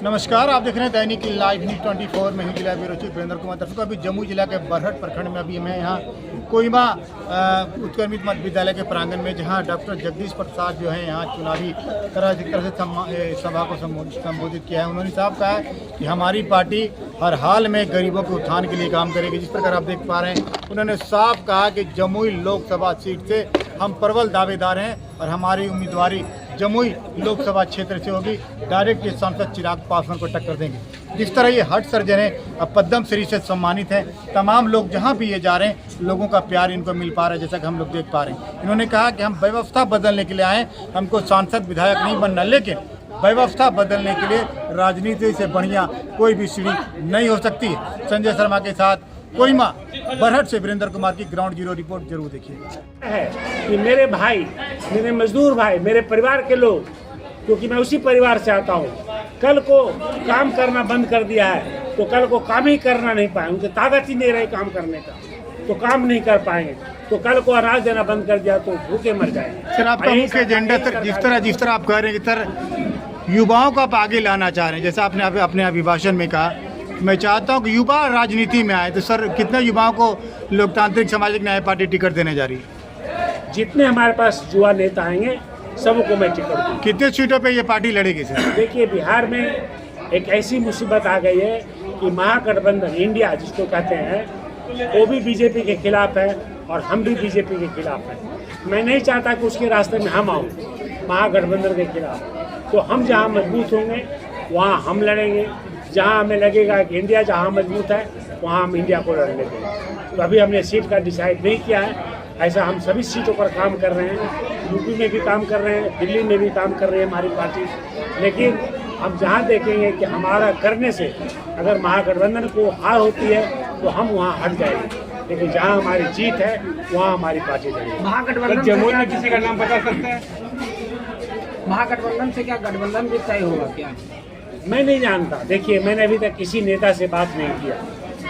नमस्कार, आप देख रहे हैं दैनिक लाइव न्यूज़ 24 में हूं जिला ब्यूरो चीफ वीरेंद्र कुमार। दर्शकों, अभी जम्मू जिला के बरहट प्रखंड में अभी मैं यहाँ कोहिमा उत्क्रमित मध्य विद्यालय के प्रांगण में, जहाँ डॉक्टर जगदीश प्रसाद जो है यहाँ चुनावी तरह से सभा को संबोधित किया है। उन्होंने साफ कहा है कि हमारी पार्टी हर हाल में गरीबों के उत्थान के लिए काम करेगी। जिस प्रकार आप देख पा रहे हैं, उन्होंने साफ कहा कि जमुई लोकसभा सीट से हम प्रबल दावेदार हैं और हमारी उम्मीदवारी जमुई लोकसभा क्षेत्र से होगी। डायरेक्ट सांसद चिराग पासवान को टक्कर देंगे। जिस तरह ये हट सर्जन है, अब पद्म श्री से सम्मानित हैं। तमाम लोग जहाँ भी ये जा रहे हैं, लोगों का प्यार इनको मिल पा रहा है, जैसा कि हम लोग देख पा रहे हैं। इन्होंने कहा कि हम व्यवस्था बदलने के लिए आए, हमको सांसद विधायक नहीं बनना, लेकिन व्यवस्था बदलने के लिए राजनीति से बढ़िया कोई भी सीढ़ी नहीं हो सकती है। संजय शर्मा के साथ कोहिमा बरहट से वीरेंद्र कुमार की ग्राउंड जीरो रिपोर्ट जरूर देखिए। है कि मेरे भाई, मेरे मजदूर भाई, मेरे परिवार के लोग, क्योंकि मैं उसी परिवार से आता हूँ, कल को काम करना बंद कर दिया है तो कल को काम ही करना नहीं पाए, उनकी ताकत ही नहीं रही काम करने का, तो काम नहीं कर पाएंगे। तो कल को अनाज देना बंद कर दिया तो भूखे मर जाएंगे। सर, आपका मुख्य एजेंडा जिस तरह आप कह रहे हैं, जिस तरह युवाओं को आप आगे लाना चाह रहे हैं, जैसा आपने अपने अभिभाषण में कहा, मैं चाहता हूं कि युवा राजनीति में आए, तो सर कितने युवाओं को लोकतांत्रिक सामाजिक न्याय पार्टी टिकट देने जा रही है? जितने हमारे पास युवा नेता आएंगे सबको मैं टिकट दूंगा। कितने सीटों पे ये पार्टी लड़ेगी सर? देखिए, बिहार में एक ऐसी मुसीबत आ गई है कि महागठबंधन इंडिया जिसको कहते हैं, वो भी बीजेपी के खिलाफ है और हम भी बीजेपी के खिलाफ है। मैं नहीं चाहता कि उसके रास्ते में हम आऊँ महागठबंधन के खिलाफ। तो हम जहाँ मजबूत होंगे वहाँ हम लड़ेंगे, जहाँ हमें लगेगा कि इंडिया जहाँ मजबूत है वहाँ हम इंडिया को लड़ने देंगे। तो अभी हमने सीट का डिसाइड नहीं किया है। ऐसा हम सभी सीटों पर काम कर रहे हैं, यूपी में भी काम कर रहे हैं, दिल्ली में भी काम कर रही है हमारी पार्टी। लेकिन हम जहाँ देखेंगे कि हमारा करने से अगर महागठबंधन को हार होती है तो हम वहाँ हट जाएंगे, लेकिन जहाँ हमारी जीत है वहाँ हमारी पार्टी लड़ेगी। महागठबंधन जमुई में किसी का नाम बता सकते हैं? महागठबंधन से क्या गठबंधन भी तय होगा क्या? मैं नहीं जानता। देखिए, मैंने अभी तक किसी नेता से बात नहीं किया,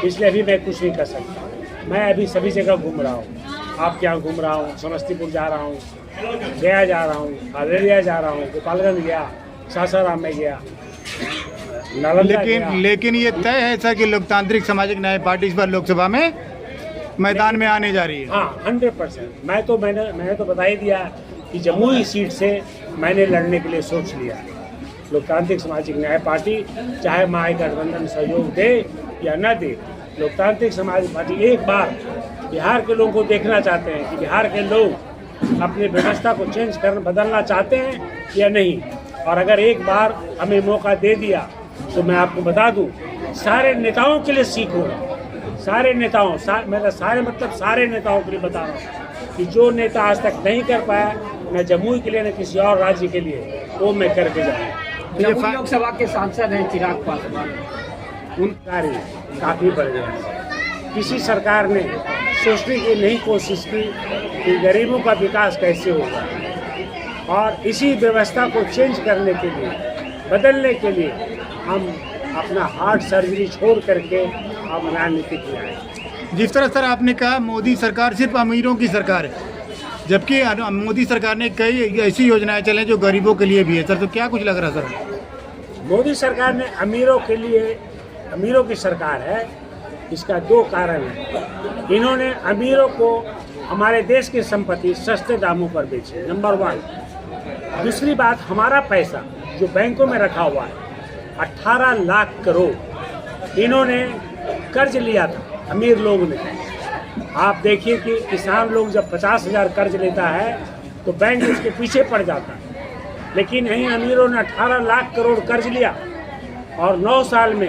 इसलिए अभी मैं कुछ नहीं कर सकता। मैं अभी सभी जगह घूम रहा हूँ, आपके यहाँ घूम रहा हूँ, समस्तीपुर जा रहा हूँ, गया जा रहा हूँ, अररिया जा रहा हूँ, गोपालगंज गया, सासाराम में गया, नालंदा गया। लेकिन ये तय है सर कि लोकतांत्रिक सामाजिक न्याय पार्टी इस बार लोकसभा में मैदान में आने जा रही है। हाँ, 100%। मैंने तो बता ही दिया कि जमुई सीट से मैंने लड़ने के लिए सोच लिया। लोकतांत्रिक सामाजिक न्याय पार्टी चाहे महागठबंधन सहयोग दे या न दे, लोकतांत्रिक सामाजिक पार्टी एक बार बिहार के लोगों को देखना चाहते हैं कि बिहार के लोग अपनी व्यवस्था को बदलना चाहते हैं या नहीं। और अगर एक बार हमें मौका दे दिया तो मैं आपको बता दूं, सारे नेताओं के लिए सीख होगा। सारे नेताओं, सारे नेताओं के लिए बता रहा हूँ कि जो नेता आज तक नहीं कर पाया, न जमुई के लिए न किसी और राज्य के लिए, वो मैं करके जाऊँगा। जमुई लोकसभा के सांसद हैं चिराग पासवान, उनका कार्य काफ़ी बढ़ गया है। किसी सरकार ने सोचने की नहीं कोशिश की कि गरीबों का विकास कैसे होगा, और इसी व्यवस्था को चेंज करने के लिए, बदलने के लिए हम अपना हार्ट सर्जरी छोड़ करके हम राजनीतिक में आए। जिस तरह सर आपने कहा, मोदी सरकार सिर्फ अमीरों की सरकार है, जबकि मोदी सरकार ने कई ऐसी योजनाएं चलाई जो गरीबों के लिए भी है। सर, तो क्या कुछ लग रहा है सर? मोदी सरकार ने अमीरों के लिए, अमीरों की सरकार है, इसका दो कारण है। इन्होंने अमीरों को हमारे देश की संपत्ति सस्ते दामों पर बेची, नंबर 1। दूसरी बात, हमारा पैसा जो बैंकों में रखा हुआ है 18 लाख करोड़ इन्होंने कर्ज लिया था अमीर लोगों ने। आप देखिए कि किसान लोग जब 50,000 कर्ज लेता है तो बैंक उसके पीछे पड़ जाता है, लेकिन यहीं अमीरों ने 18 लाख करोड़ कर्ज लिया और 9 साल में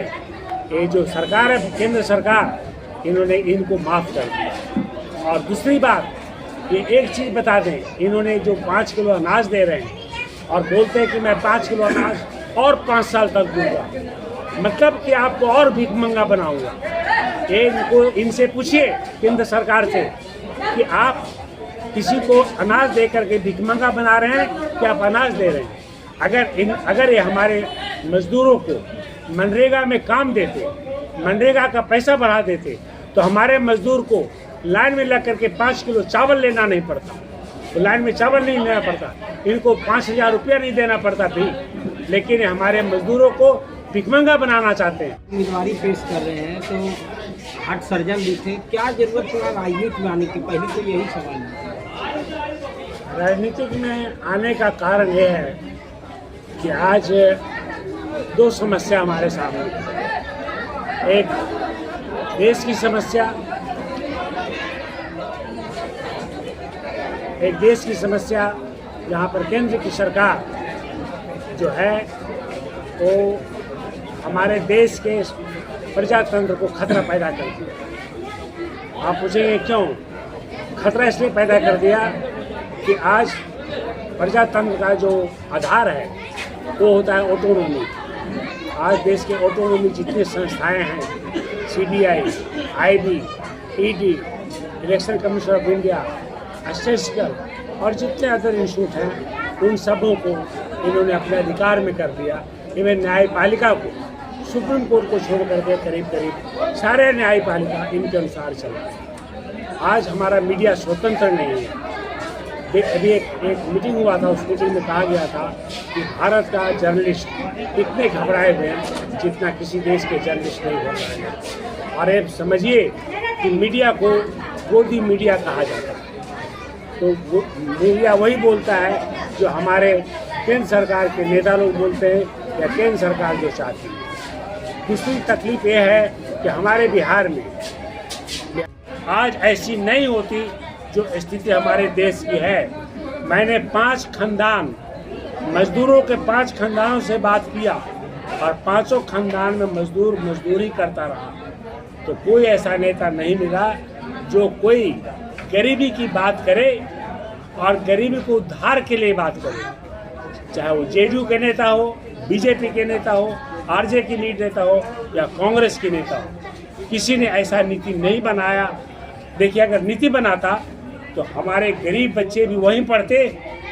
ये जो सरकार है, केंद्र सरकार, इन्होंने इनको माफ़ कर दिया। और दूसरी बात, ये एक चीज़ बता दें, इन्होंने जो 5 किलो अनाज दे रहे हैं और बोलते हैं कि मैं 5 किलो अनाज और 5 साल तक दूंगा, मतलब कि आपको और भीख मंगा बनाऊंगा। इनसे पूछिए केंद्र सरकार से कि आप किसी को अनाज दे करके भीख मंगा बना रहे हैं कि आप अनाज दे रहे हैं। अगर ये हमारे मजदूरों को मनरेगा में काम देते, मनरेगा का पैसा बढ़ा देते, तो हमारे मजदूर को लाइन में लग करके 5 किलो चावल लेना नहीं पड़ता, तो लाइन में चावल नहीं लेना पड़ता, इनको 5,000 रुपया नहीं देना पड़ता भी। लेकिन हमारे मजदूरों को भिखमंगा बनाना चाहते हैं। उम्मीदवारी पेश कर रहे हैं तो हार्ट सर्जन भी थे, क्या जरूरत पड़ा राजनीति में आने की? पहले तो यही सवाल है। राजनीतिक में आने का कारण यह है कि आज दो समस्या हमारे सामने हैं। एक देश की समस्या, जहाँ पर केंद्र की सरकार जो है वो हमारे देश के प्रजातंत्र को खतरा पैदा कर दिया। आप पूछेंगे क्यों? खतरा इसलिए पैदा कर दिया कि आज प्रजातंत्र का जो आधार है वो होता है ऑटोनॉमी। आज देश के ऑटोनॉमी जितनी संस्थाएं हैं, CBI, IB, ED, election commission of India, statistical और जितने अदर इंस्टीट्यूट हैं, उन सबों को इन्होंने अपने अधिकार में कर दिया। इवन न्यायपालिका को, सुप्रीम कोर्ट को छोड़ करके करीब करीब सारे न्यायपालिका इनके अनुसार चल रहा है। आज हमारा मीडिया स्वतंत्र नहीं है। अभी एक मीटिंग हुआ था, उस मीटिंग में कहा गया था कि भारत का जर्नलिस्ट इतने घबराए हुए हैं जितना किसी देश के जर्नलिस्ट नहीं घबराए हैं। और अब समझिए कि मीडिया को गोदी मीडिया कहा जाता है। तो वो मीडिया वही बोलता है जो हमारे केंद्र सरकार के नेता लोग बोलते हैं या केंद्र सरकार जो चाहती है। दूसरी तकलीफ ये है कि हमारे बिहार में आज ऐसी नहीं होती जो स्थिति हमारे देश की है। मैंने 5 खानदान मजदूरों के 5 खानदानों से बात किया और 5 खानदान में मजदूर मजदूरी करता रहा, तो कोई ऐसा नेता नहीं मिला जो कोई गरीबी की बात करे और गरीबी को उद्धार के लिए बात करे। चाहे वो जेडीयू के नेता हो, बीजेपी के नेता हो, आरजे की लीड नेता हो या कांग्रेस के नेता हो, किसी ने ऐसा नीति नहीं बनाया। देखिए, अगर नीति बनाता तो हमारे गरीब बच्चे भी वहीं पढ़ते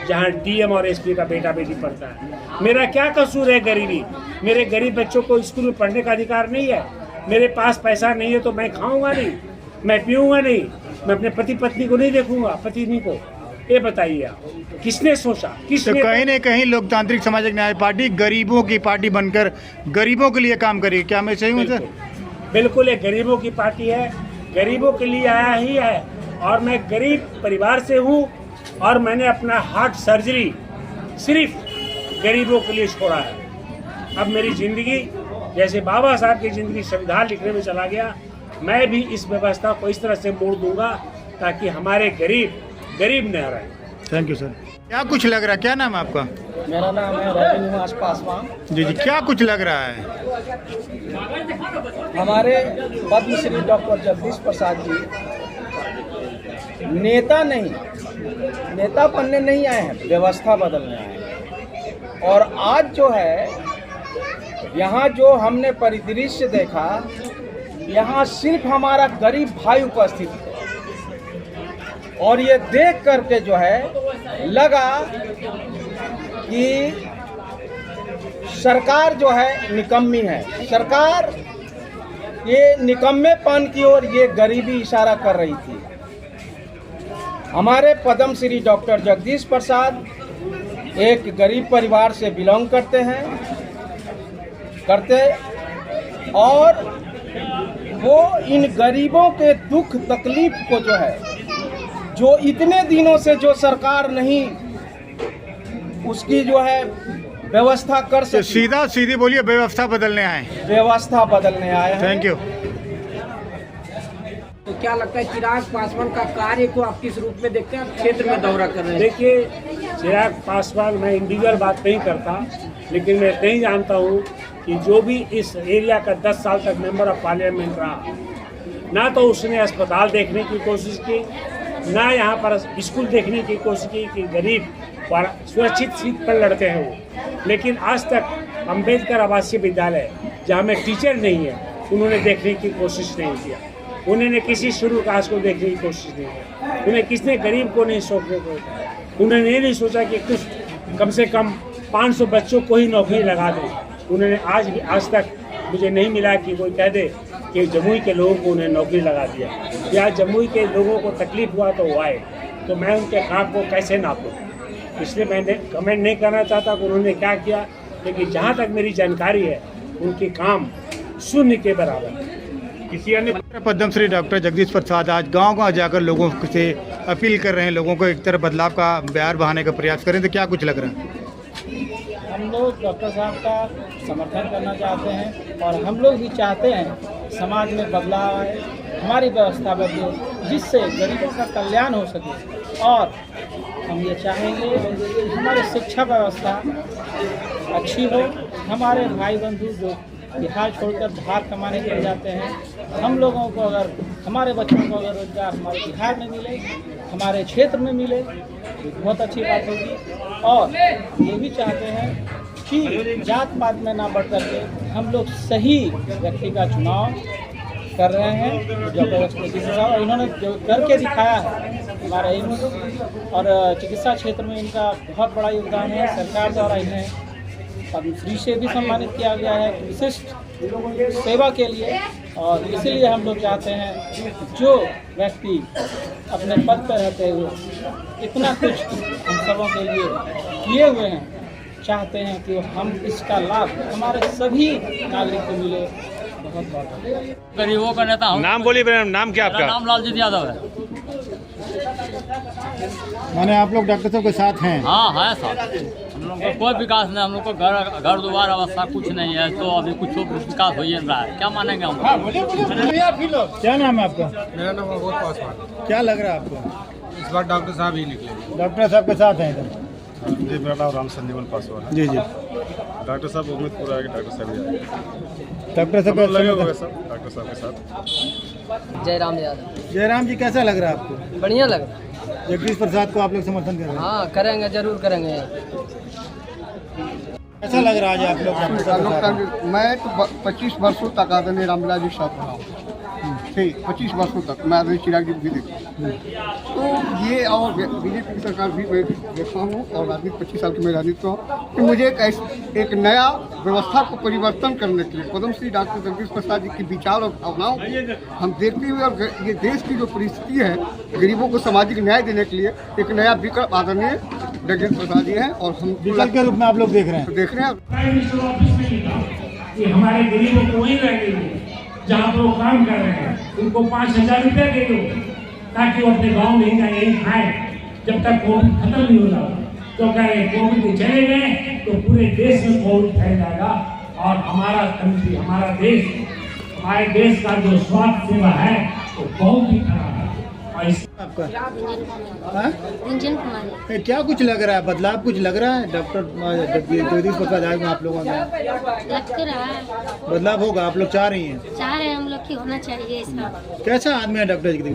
जहाँ डीएम और एसपी का बेटा बेटी पढ़ता है। मेरा क्या कसूर है गरीबी? मेरे गरीब बच्चों को स्कूल में पढ़ने का अधिकार नहीं है? मेरे पास पैसा नहीं है तो मैं खाऊंगा नहीं, मैं पीऊंगा नहीं, मैं अपने पति पत्नी को नहीं देखूंगा, पत्नी को। ये बताइए आप, किसने सोचा? तो कहीं न कहीं लोकतांत्रिक सामाजिक न्याय पार्टी गरीबों की पार्टी बनकर गरीबों के लिए काम करेगी। क्या मैं सही हूँ सर? बिल्कुल, ये गरीबों की पार्टी है, गरीबों के लिए आया ही है। और मैं गरीब परिवार से हूँ और मैंने अपना हार्ट सर्जरी सिर्फ गरीबों के लिए छोड़ा है। अब मेरी ज़िंदगी जैसे बाबा साहब की ज़िंदगी संविधान लिखने में चला गया, मैं भी इस व्यवस्था को इस तरह से मोड़ दूंगा ताकि हमारे गरीब न रहे। Thank you sir. क्या कुछ लग रहा है? क्या नाम है आपका? मेरा नाम है रविनिवास पासवान। जी, क्या कुछ लग रहा है? हमारे पद्मश्री डॉक्टर जगदीश प्रसाद जी नेता बनने नहीं आए हैं, व्यवस्था बदलने आए हैं। और आज जो है यहाँ जो हमने परिदृश्य देखा, यहाँ सिर्फ हमारा गरीब भाई उपस्थित है और ये देख करके जो है लगा कि सरकार जो है निकम्मी है। सरकार ये निकम्मेपन की ओर ये गरीबी इशारा कर रही थी। हमारे पद्मश्री डॉक्टर जगदीश प्रसाद एक गरीब परिवार से बिलोंग करते और वो इन गरीबों के दुख तकलीफ को जो है, जो इतने दिनों से जो सरकार नहीं उसकी जो है व्यवस्था कर सके, सीधी बोलिए, व्यवस्था बदलने आए। व्यवस्था बदलने आए हैं। Thank you. तो क्या लगता है चिराग पासवान का कार्य को आप किस रूप में देखते हैं? आप क्षेत्र में दौरा कर रहे हैं। देखिए, चिराग पासवान, मैं इंडिविजुअल बात नहीं करता, लेकिन मैं नहीं जानता हूँ कि जो भी इस एरिया का 10 साल तक मेंबर ऑफ पार्लियामेंट रहा, ना तो उसने अस्पताल देखने की कोशिश की, ना यहाँ पर स्कूल देखने की कोशिश की कि गरीब सुरक्षित सीट पर लड़ते हैं वो। लेकिन आज तक अंबेडकर आवासीय विद्यालय जहाँ में टीचर नहीं है, उन्होंने देखने की कोशिश नहीं किया। उन्होंने किसी शुरू कास्ट को देखने की कोशिश नहीं की। उन्हें किसने गरीब को नहीं सोचने को, उन्होंने ये नहीं सोचा कि कुछ कम से कम 500 बच्चों को ही नौकरी लगा दें। उन्होंने आज तक मुझे नहीं मिला कि कोई कह दे कि जमुई के लोगों को उन्हें नौकरी लगा दिया या जमुई के लोगों को तकलीफ हुआ तो वो आए। तो मैं उनके काम को कैसे नापूं, इसलिए मैंने कमेंट नहीं करना चाहता कि उन्होंने क्या किया। लेकिन जहाँ तक मेरी जानकारी है, उनके काम शून्य के बराबर है। किसी अन्य पद्मश्री डॉक्टर जगदीश प्रसाद आज गांव-गांव जाकर लोगों से अपील कर रहे हैं, लोगों को एक तरफ बदलाव का बयार बहाने का प्रयास करें, तो क्या कुछ लग रहा है? हम लोग डॉक्टर साहब का समर्थन करना चाहते हैं और हम लोग भी चाहते हैं समाज में बदलाव आए, हमारी व्यवस्था बदले, जिससे गरीबों का कल्याण हो सके। और हम ये चाहेंगे कि हमारी शिक्षा व्यवस्था अच्छी हो। हमारे भाई बंधु जो बिहार छोड़कर बाहर कमाने के लिए जाते हैं, हम लोगों को अगर, हमारे बच्चों को अगर रोजगार हमारे बिहार में मिले, हमारे क्षेत्र में मिले, तो बहुत अच्छी बात होगी। और ये भी चाहते हैं कि जात पात में ना बढ़ करके हम लोग सही व्यक्ति का चुनाव कर रहे हैं। डॉक्टर जगदीश साहब इन्होंने जो करके दिखाया है हमारे एम्स और चिकित्सा क्षेत्र में, इनका बहुत बड़ा योगदान है। सरकार द्वारा इन्हें पद्मश्री से भी सम्मानित किया गया है विशिष्ट सेवा के लिए। और इसीलिए हम लोग चाहते हैं जो व्यक्ति अपने पद पर रहते हुए इतना कुछ हम सबों के लिए किए हुए हैं, चाहते हैं कि हम इसका लाभ हमारे सभी नागरिक को मिले। बहुत बहुत गरीबों का नेता हूँ। नाम बोलिए मैडम, नाम क्या मेरा आपका? नाम लालजीत यादव है। माने आप लोग डॉक्टर साहब के साथ हैं? हाँ है साहब, हम लोग का कोई विकास नहीं, हम लोग को घर द्वार अवस्था कुछ नहीं है, तो अभी कुछ विकास हो ही नहीं रहा है। क्या मानेंगे हम? क्या नाम है आपका? मेरा नाम अवोध पासवान। क्या लग रहा है आपको? इस बार डॉक्टर साहब ही निकले। डॉक्टर साहब के साथ हैं इधर? जी, मेरा नाम राम संजीवन पासवान है। जी जी। डॉक्टर साहब उम्मीद पूरा है कि डॉक्टर साहब ही आएंगे। डॉक्टर साहब हम लोग लगे हुए का हैं सब डॉक्टर साहब के साथ। जयराम यादव। जयराम जी, कैसा लग रहा है आपको? बढ़िया लग रहा है। जगदीश प्रसाद को आप लोग समर्थन कर रहे हैं? हाँ करेंगे, जरूर करेंगे। कैसा लग रहा है आज आप लोग डॉक्टर साहब के साथ? मैं तो 25 वर्षों तक आदरणीय रामविलास जी के साथ रहा हूँ। ठीक 25 वर्षों तक मैं आदरणीय चिराग जी भी देखा। तो ये और बीजेपी की सरकार भी मैं देखा हूँ और राजनीति 25 साल की मैं राजनीति हूँ कि मुझे एक नया व्यवस्था को परिवर्तन करने के लिए पद्मश्री डॉक्टर जगदीश प्रसाद जी के विचार और भावनाओं को हम देखते हुए और ये देश की जो परिस्थिति है, गरीबों को सामाजिक न्याय देने के लिए एक नया विकल्प आदरणीय जगदीश प्रसाद जी हैं और हम विकल्प के रूप में आप लोग देख रहे हैं? देख रहे हैं। प्राइम मिनिस्टर ऑफिस में लिखा कि हमारे गरीबों को वहीं रहने दो जहाँ पर वो काम कर रहे हैं, उनको 5,000 रुपया दे दो ताकि वो अपने गांव में यहीं खाएं जब तक कोविड खत्म नहीं हो रहा। तो कह रहे कोविड में चले गए तो पूरे देश में कोविड फैल जाएगा और हमारा कंट्री, हमारा देश, हमारे देश का जो स्वास्थ्य सेवा है वो बहुत ही खराब है। और इस आपका हाँ? रंजन कुमार। क्या कुछ लग रहा है, बदलाव कुछ लग रहा है? डॉक्टर जगदीश प्रसाद आए आप लोगों में लग तो रहा है, बदलाव होगा, आप लोग चाह रही हैं? चाह रहे हैं हम लोग की होना चाहिए इसका। कैसा आदमी है डॉक्टर जगदीश?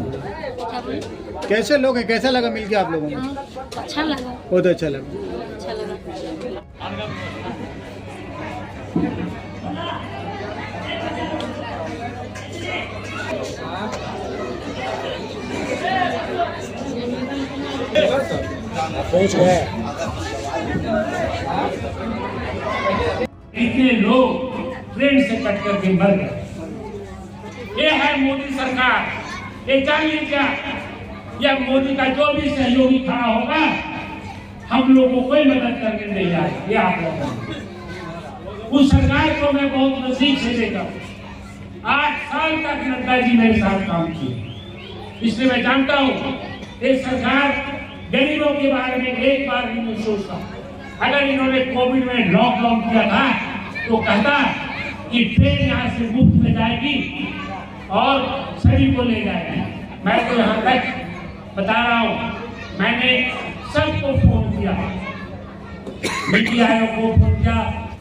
क्या बोले? कैसे लोग हैं, कैसा लगा मिलके आप लोगों को? अच्छा लगा, बहुत अच्छा लगा। अच्छा लगा। सोच है इतने लोग ट्रेन से कट करके मर गए। ये है मोदी सरकार। ये जानिए क्या, यह मोदी का जो भी सहयोगी खड़ा होगा हम लोगों को कोई मदद करके नहीं जाए। ये आप लोग उस सरकार को मैं बहुत नजदीक से देखा। 8 साल तक नड्डा जी मेरे साथ काम किए, इसलिए मैं जानता हूँ ये सरकार गरीबों के बारे में एक बार भी नहीं सोचता। अगर इन्होंने कोविड में लॉकडाउन किया था तो कहता कि ट्रेन यहाँ से मुफ्त में जाएगी और सभी को ले जाएगी। मैं तो यहाँ तक बता रहा हूँ, मैंने सबको फोन किया, नीति आयोग को फोन किया,